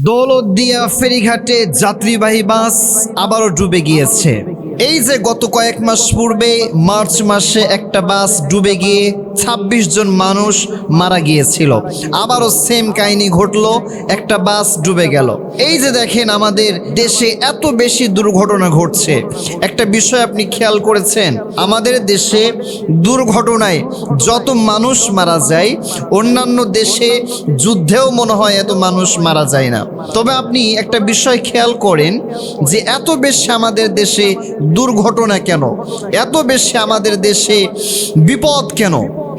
দৌলতদিয়া ফেরিঘাটে যাত্রীবাহী বাস আবারও ডুবে গিয়েছে। এই যে গত কয়েক মাস পূর্বে মার্চ মাসে একটা বাস ডুবে গিয়ে ২৬ জন মানুষ মারা গিয়েছিল, আবারও সেম কাহিনী ঘটলো, একটা বাস ডুবে গেল। এই যে দেখেন আমাদের দেশে এত বেশি দুর্ঘটনা ঘটছে, একটা বিষয় আপনি খেয়াল করেছেন? আমাদের দেশে দুর্ঘটনায় যত মানুষ মারা যায়, অন্যান্য দেশে যুদ্ধেও মনে হয় এত মানুষ মারা যায় না। তবে আপনি একটা বিষয় খেয়াল করেন যে এত বেশি আমাদের দেশে দুর্ঘটনা কেন, এত বেশি আমাদের দেশে বিপদ কেন?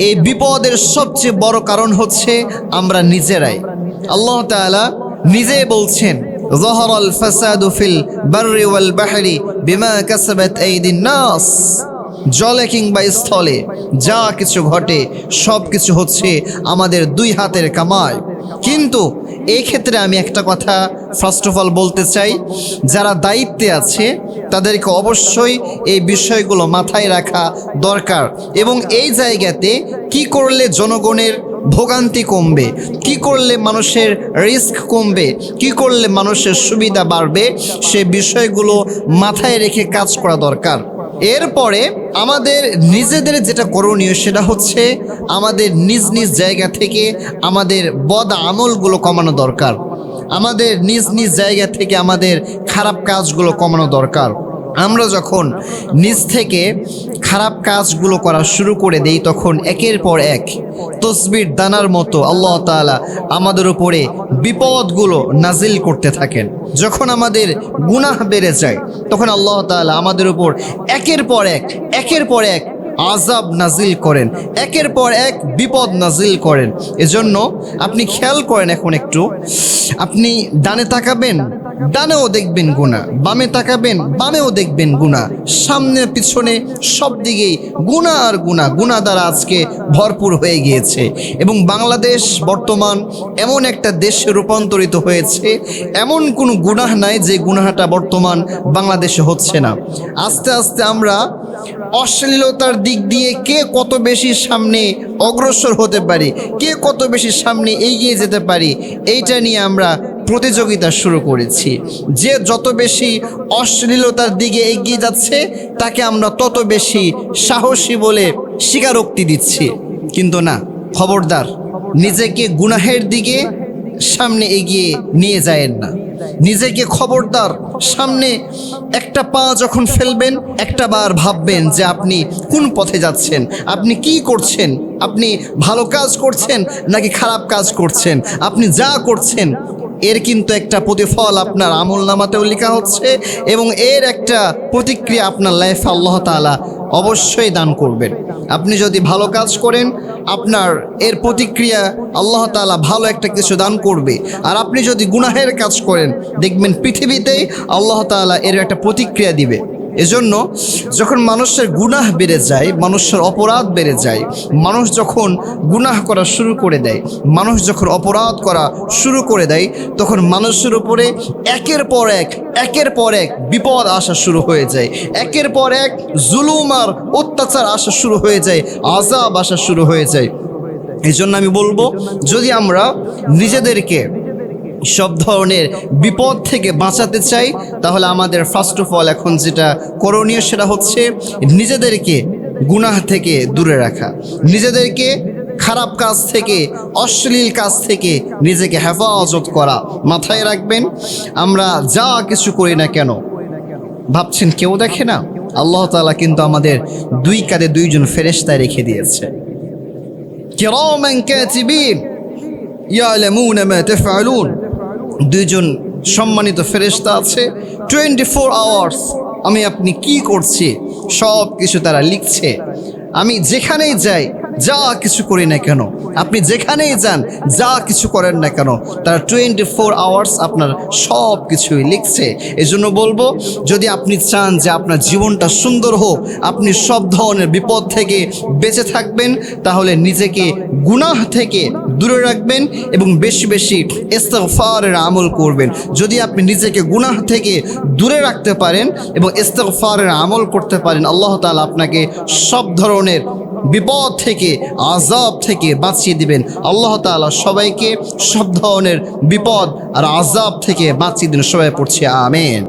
এই বিপদের সবচেয়ে বড় কারণ হচ্ছে আমরা নিজেরাই। আল্লাহ তাআলা নিজে বলছেন, যাহারাল ফাসাদু ফিল বাররি ওয়াল বাহরি বিমা কাসাবাত আইদিন নাস। জলে কিংবা স্থলে যা কিছু ঘটে সব কিছু হচ্ছে আমাদের দুই হাতের কামাই। কিন্তু এই ক্ষেত্রে আমি একটা কথা ফার্স্ট অফ অল বলতে চাই, যারা দায়িত্বে আছে তাদেরকে অবশ্যই এই বিষয়গুলো মাথায় রাখা দরকার। এবং এই জায়গাতে কি করলে জনগণের ভোগান্তি কমবে, কি করলে মানুষের রিস্ক কমবে, কি করলে মানুষের সুবিধা বাড়বে, সে বিষয়গুলো মাথায় রেখে কাজ করা দরকার। এরপরে আমাদের নিজেদের যেটা করণীয় সেটা হচ্ছে আমাদের নিজ নিজ জায়গা থেকে আমাদের বদ আমলগুলো কমানো দরকার। আমাদের নিজ নিজ জায়গা থেকে আমাদের খারাপ কাজগুলো কমানো দরকার। আমরা যখন নিজ থেকে খারাপ কাজগুলো করা শুরু করে দেই, তখন একের পর এক তসবির দানার মতো আল্লাহ তাআলা আমাদের উপরে বিপদগুলো নাজিল করতে থাকেন। যখন আমাদের গুনাহ বেড়ে যায়, তখন আল্লাহ তাআলা আমাদের উপর একের পর এক আযাব নাজিল করেন, একের পর এক বিপদ নাজিল করেন। এজন্য আপনি খেয়াল করেন, এখন একটু আপনি ডানে তাকাবেন, ডানেও দেখবেন গুনাহ, বামে তাকাবেন, বামেও দেখবেন গুনাহ, সামনে পিছনে সব দিকেই গুনাহ আর গুনাহ। গুনাহ দ্বারা আজকে ভরপুর হয়ে গিয়েছে এবং বাংলাদেশ বর্তমান এমন একটা দেশে রূপান্তরিত হয়েছে, এমন কোনো গুনাহ নাই যে গুনাহটা বর্তমান বাংলাদেশে হচ্ছে না। আস্তে আস্তে আমরা অশ্লীলতার দিক দিয়ে কে কত বেশি সামনে অগ্রসর হতে পারি, কে কত বেশি সামনে এগিয়ে যেতে পারি, এইটা নিয়ে আমরা প্রতিযোগিতা শুরু করেছি। যে যত বেশি অশ্লীলতার দিকে এগিয়ে যাচ্ছে তাকে আমরা তত বেশি সাহসী বলে স্বীকারোক্তি দিচ্ছি। কিন্তু না, খবরদার, নিজেকে গুনাহের দিকে সামনে এগিয়ে নিয়ে যায়েন না। নিজেকে খবরদার, সামনে একটা পা যখন ফেলবেন একটা বার ভাববেন যে আপনি কোন পথে যাচ্ছেন, আপনি কি করছেন, আপনি ভালো কাজ করছেন নাকি খারাপ কাজ করছেন। আপনি যা করছেন এর কিন্তু একটা প্রতিফল আপনার আমলনামাতেও লেখা হচ্ছে এবং এর একটা প্রতিক্রিয়া আপনার লাইফে আল্লাহ তাআলা অবশ্যই দান করবেন। আপনি যদি ভালো কাজ করেন, আপনার এর প্রতিক্রিয়া আল্লাহ তাআলা ভালো একটা কিছু দান করবে। আর আপনি যদি গুনাহের কাজ করেন, দেখবেন পৃথিবীতেই আল্লাহ তাআলা এর একটা প্রতিক্রিয়া দিবে। এজন্য যখন মানুষের গুনাহ বেড়ে যায়, মানুষের অপরাধ বেড়ে যায়, মানুষ যখন গুনাহ করা শুরু করে দেয়, মানুষ যখন অপরাধ করা শুরু করে দেয়, তখন মানুষের উপরে একের পর এক বিপদ আসা শুরু হয়ে যায়, একের পর এক জুলুম আর অত্যাচার আসা শুরু হয়ে যায়, আযাব আসা শুরু হয়ে যায়। এই জন্য আমি বলবো, যদি আমরা নিজেদেরকে সব ধরনের বিপদ থেকে বাঁচাতে চাই, তাহলে আমাদের ফার্স্ট অফ অল এখন যেটা করণীয় সেটা হচ্ছে নিজেদেরকে গুনাহ থেকে দূরে রাখা, নিজেদেরকে খারাপ কাজ থেকে, অশ্লীল কাজ থেকে নিজেকে হেফাজত করা। মাথায় রাখবেন, আমরা যা কিছু করি না কেন, ভাবছেন কেউ দেখে না? আল্লাহ তাআলা কিন্তু আমাদের দুই কাঁধে দুইজন ফেরেশতা রেখে দিয়েছে। কিরামান কাতিবিন ইয়ালামুনা মা তাফআলুন, দুইজন সম্মানিত ফেরেশতা আছে। 24 আওয়ার্স আমি আপনি কি করছি সব কিছু তারা লিখছে। আমি যেখানেই যাই, যা কিছু করি না কেন, আপনি যেখানেই যান, যা কিছু করেন না কেন, তারা 24 আওয়ার্স আপনার সব কিছুই লিখছে। এজন্য বলবো, যদি আপনি চান যে আপনার জীবনটা সুন্দর হোক, আপনি সব ধরনের বিপদ থেকে বেঁচে থাকবেন, তাহলে নিজেকে গুনাহ থেকে দূরে রাখবেন এবং বেশি বেশি ইস্তিগফারের আমল করবেন। যদি আপনি নিজেকে গুনাহ থেকে দূরে রাখতে পারেন এবং ইস্তিগফারের আমল করতে পারেন, আল্লাহ তাআলা আপনাকে সব ধরনের বিপদ থেকে, আযাব থেকে বাঁচিয়ে দিবেন। আল্লাহ তাআলা সবাইকে সব ধরনের বিপদ আর আযাব থেকে বাঁচিয়ে দিন। সবাই পড়ছি আমিন।